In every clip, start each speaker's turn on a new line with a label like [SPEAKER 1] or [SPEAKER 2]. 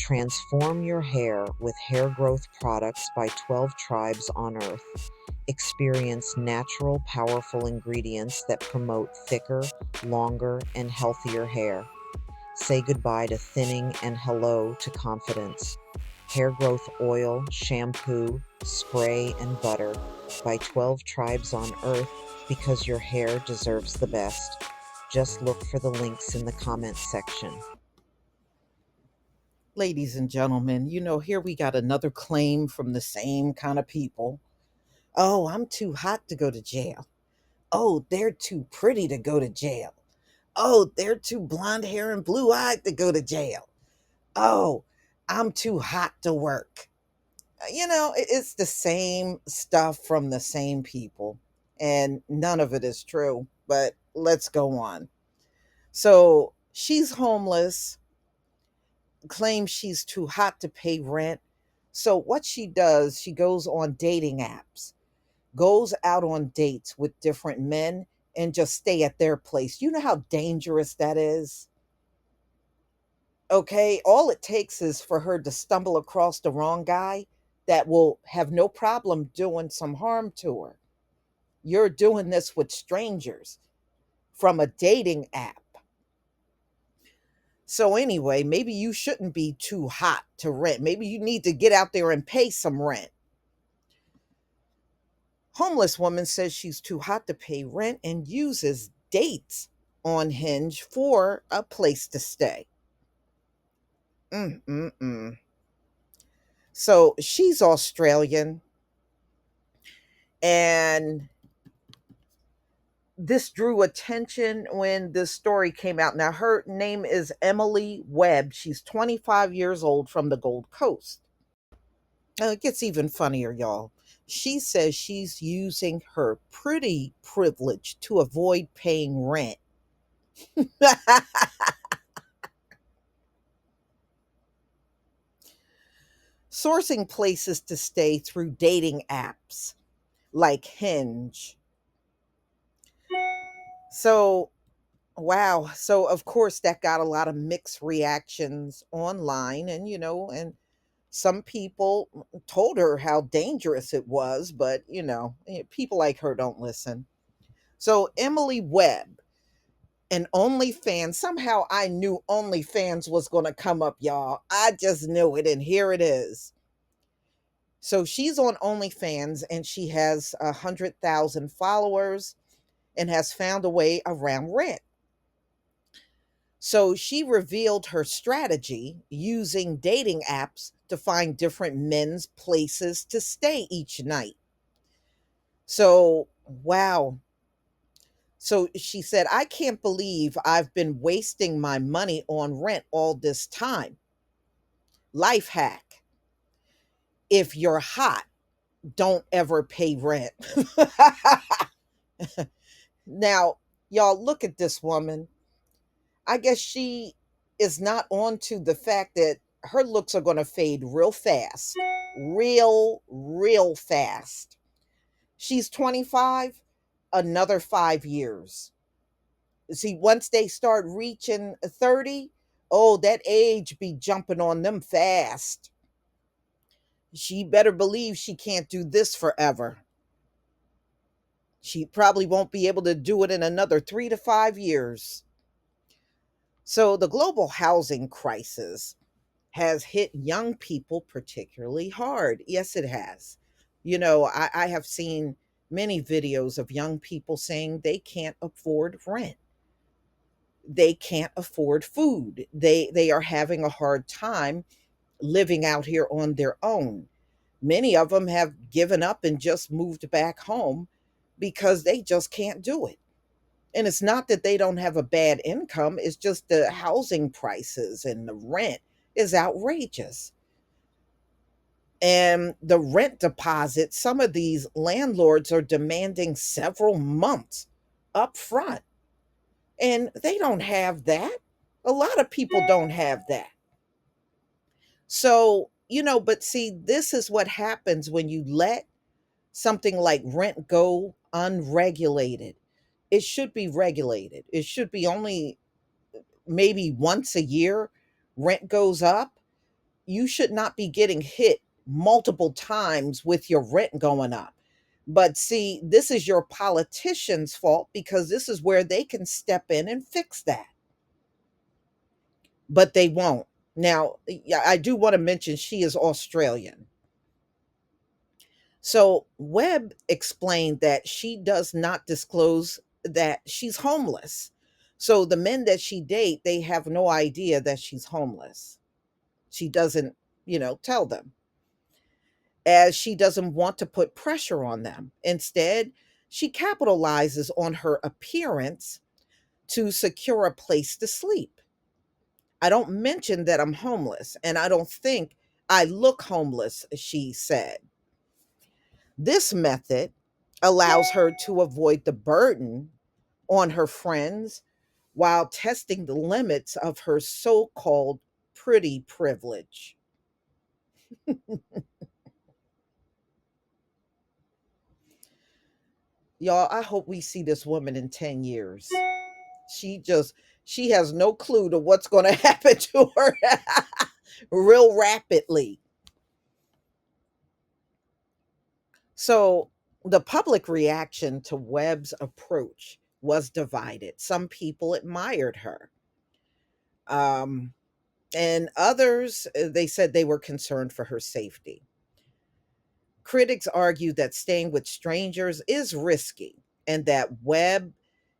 [SPEAKER 1] Transform your hair with hair growth products by 12 tribes on Earth. Experience natural, powerful ingredients that promote thicker, longer, and healthier hair. Say goodbye to thinning and hello to confidence. Hair growth oil, shampoo, spray, and butter by 12 tribes on Earth because your hair deserves the best. Just look for the links in the comments section.
[SPEAKER 2] Ladies and gentlemen, here we got another claim from the same kind of people. Oh, I'm too hot to go to jail. Oh, they're too pretty to go to jail. Oh, they're too blonde hair and blue eyed to go to jail. Oh, I'm too hot to work. It's the same stuff from the same people, and none of it is true. But let's go on. So she's homeless, claims she's too hot to pay rent. So what she does, she goes on dating apps, goes out on dates with different men and just stay at their place. You know how dangerous that is? Okay, all it takes is for her to stumble across the wrong guy that will have no problem doing some harm to her. You're doing this with strangers from a dating app. So, anyway, maybe you shouldn't be too hot to rent. Maybe you need to get out there and pay some rent. Homeless woman says she's too hot to pay rent and uses dates on Hinge for a place to stay. Mm-mm-mm. So she's Australian, and this drew attention when this story came out. Now, her name is Emily Webb. She's 25 years old from the Gold Coast. Now, it gets even funnier, y'all. She says she's using her pretty privilege to avoid paying rent. Sourcing places to stay through dating apps like Hinge. So, wow. So, of course, that got a lot of mixed reactions online. And some people told her how dangerous it was, but, people like her don't listen. So, Emily Webb and OnlyFans, somehow I knew OnlyFans was going to come up, y'all. I just knew it. And here it is. So she's on OnlyFans and she has 100,000 followers and has found a way around rent. So she revealed her strategy using dating apps to find different men's places to stay each night. So, wow. So she said, I can't believe I've been wasting my money on rent all this time. Life hack: if you're hot, don't ever pay rent. Now, y'all, look at this woman. I guess she is not on to the fact that her looks are going to fade real fast. Real fast. She's 25, another 5 years. See, once they start reaching 30, oh, that age be jumping on them fast. She better believe she can't do this forever. She probably won't be able to do it in another 3 to 5 years. So, the global housing crisis has hit young people particularly hard. Yes, it has. I have seen many videos of young people saying they can't afford rent. They can't afford food. They are having a hard time living out here on their own. Many of them have given up and just moved back home because they just can't do it. And it's not that they don't have a bad income, it's just the housing prices and the rent is outrageous. And the rent deposit, some of these landlords are demanding several months up front. And they don't have that. A lot of people don't have that. So, but see, this is what happens when you let something like rent go unregulated. It should be regulated. It should be only maybe once a year rent goes up. you should not be getting hit multiple times with your rent going up. But see, this is your politician's fault because this is where they can step in and fix that. But they won't. Now, yeah, I do want to mention she is Australian. So Webb explained that she does not disclose that she's homeless. So the men that she date, they have no idea that she's homeless. She doesn't, tell them, as she doesn't want to put pressure on them. Instead, she capitalizes on her appearance to secure a place to sleep. I don't mention that I'm homeless, and I don't think I look homeless, she said. This method allows her to avoid the burden on her friends while testing the limits of her so called pretty privilege. Y'all, I hope we see this woman in 10 years. She just, she has no clue to what's going to happen to her real rapidly. So, the public reaction to Webb's approach was divided. Some people admired her. Um, and others, they said they were concerned for her safety. Critics argued that staying with strangers is risky and that Webb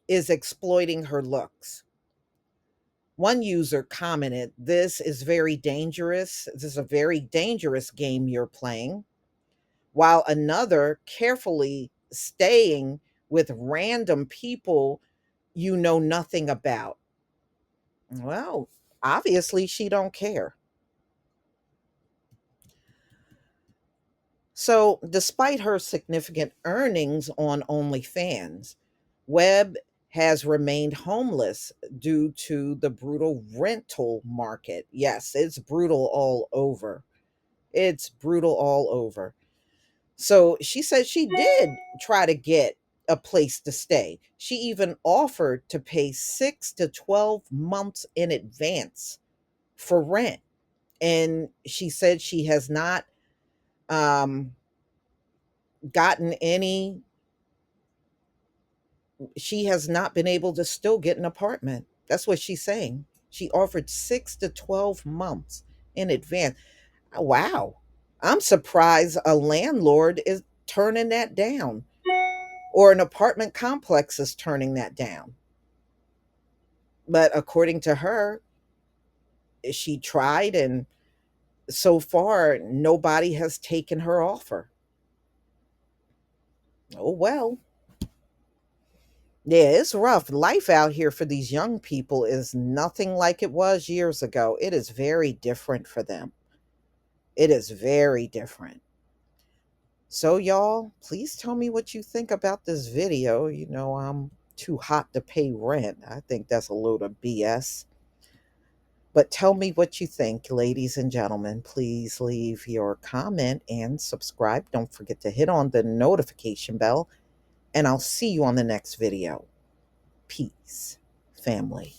[SPEAKER 2] is exploiting her looks. One user commented, "This is very dangerous. This is a very dangerous game you're playing." While another carefully staying with random people you know nothing about. Well, obviously she don't care. So, despite her significant earnings on OnlyFans, Webb has remained homeless due to the brutal rental market. Yes, it's brutal all over. It's brutal all over. So she said she did try to get a place to stay. She even offered to pay 6 to 12 months in advance for rent. And she said she has not um, gotten any, she has not been able to still get an apartment. That's what she's saying. She offered 6 to 12 months in advance. Wow. I'm surprised a landlord is turning that down, or an apartment complex is turning that down. But according to her, she tried, and so far, nobody has taken her offer. Oh, well. Yeah, it's rough. Life out here for these young people is nothing like it was years ago. It is very different for them. It is very different. So, y'all, please tell me what you think about this video. I'm too hot to pay rent. I think that's a load of BS. But tell me what you think, ladies and gentlemen. Please leave your comment and subscribe. Don't forget to hit on the notification bell, and I'll see you on the next video. Peace, family.